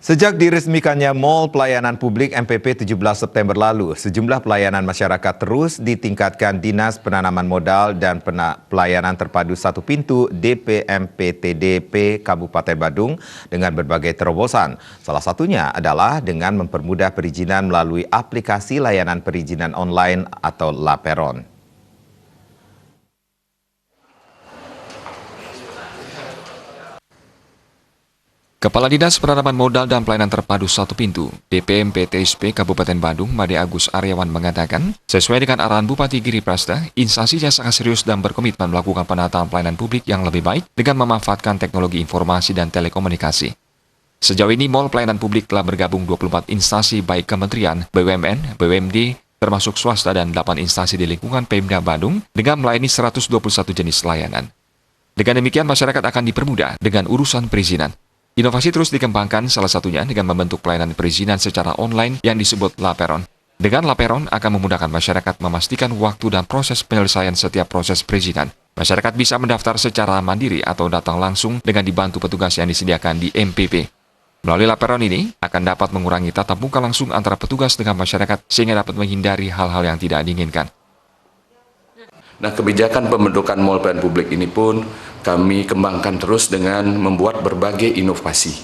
Sejak diresmikannya Mall Pelayanan Publik MPP 17 September lalu, sejumlah pelayanan masyarakat terus ditingkatkan Dinas Penanaman Modal dan Pelayanan Terpadu Satu Pintu DPMPTDP Kabupaten Badung dengan berbagai terobosan. Salah satunya adalah dengan mempermudah perizinan melalui aplikasi layanan perizinan online atau Laperon. Kepala Dinas Penanaman Modal dan Pelayanan Terpadu Satu Pintu, DPMPTSP Kabupaten Badung, Made Agus Aryawan mengatakan, sesuai dengan arahan Bupati Giri Prasta, instansinya sangat serius dan berkomitmen melakukan penataan pelayanan publik yang lebih baik dengan memanfaatkan teknologi informasi dan telekomunikasi. Sejauh ini, Mall Pelayanan Publik telah bergabung 24 instansi baik kementerian, BUMN, BUMD, termasuk swasta dan 8 instansi di lingkungan Pemda Badung dengan melayani 121 jenis layanan. Dengan demikian, masyarakat akan dipermudah dengan urusan perizinan. Inovasi terus dikembangkan, salah satunya dengan membentuk pelayanan perizinan secara online yang disebut Laperon. Dengan Laperon akan memudahkan masyarakat memastikan waktu dan proses penyelesaian setiap proses perizinan. Masyarakat bisa mendaftar secara mandiri atau datang langsung dengan dibantu petugas yang disediakan di MPP. Melalui Laperon ini akan dapat mengurangi tatap muka langsung antara petugas dengan masyarakat sehingga dapat menghindari hal-hal yang tidak diinginkan. Nah, kebijakan pembentukan Mall Pelayanan Publik ini pun kami kembangkan terus dengan membuat berbagai inovasi.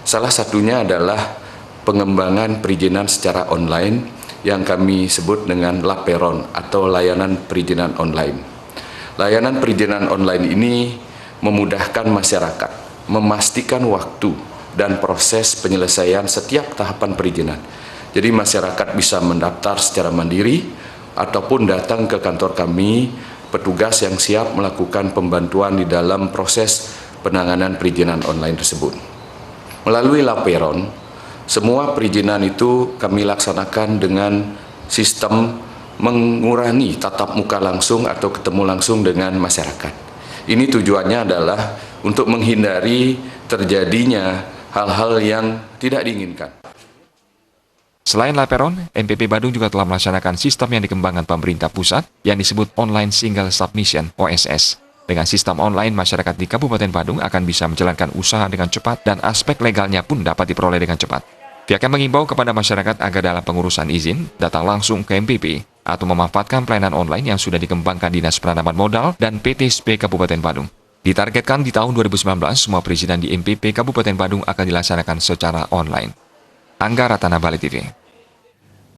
Salah satunya adalah pengembangan perizinan secara online yang kami sebut dengan Laperon atau layanan perizinan online. Layanan perizinan online ini memudahkan masyarakat, memastikan waktu dan proses penyelesaian setiap tahapan perizinan. Jadi masyarakat bisa mendaftar secara mandiri ataupun datang ke kantor kami, petugas yang siap melakukan pembantuan di dalam proses penanganan perizinan online tersebut. Melalui Laperon, semua perizinan itu kami laksanakan dengan sistem mengurangi tatap muka langsung atau ketemu langsung dengan masyarakat. Ini tujuannya adalah untuk menghindari terjadinya hal-hal yang tidak diinginkan. Selain Laperon, MPP Badung juga telah melaksanakan sistem yang dikembangkan pemerintah pusat yang disebut Online Single Submission (OSS). Dengan sistem online, masyarakat di Kabupaten Badung akan bisa menjalankan usaha dengan cepat dan aspek legalnya pun dapat diperoleh dengan cepat. Pihaknya mengimbau kepada masyarakat agar dalam pengurusan izin, datang langsung ke MPP atau memanfaatkan pelayanan online yang sudah dikembangkan Dinas Penanaman Modal dan PTSP Kabupaten Badung. Ditargetkan di tahun 2019, semua perizinan di MPP Kabupaten Badung akan dilaksanakan secara online. Angga Ratana, Bali TV.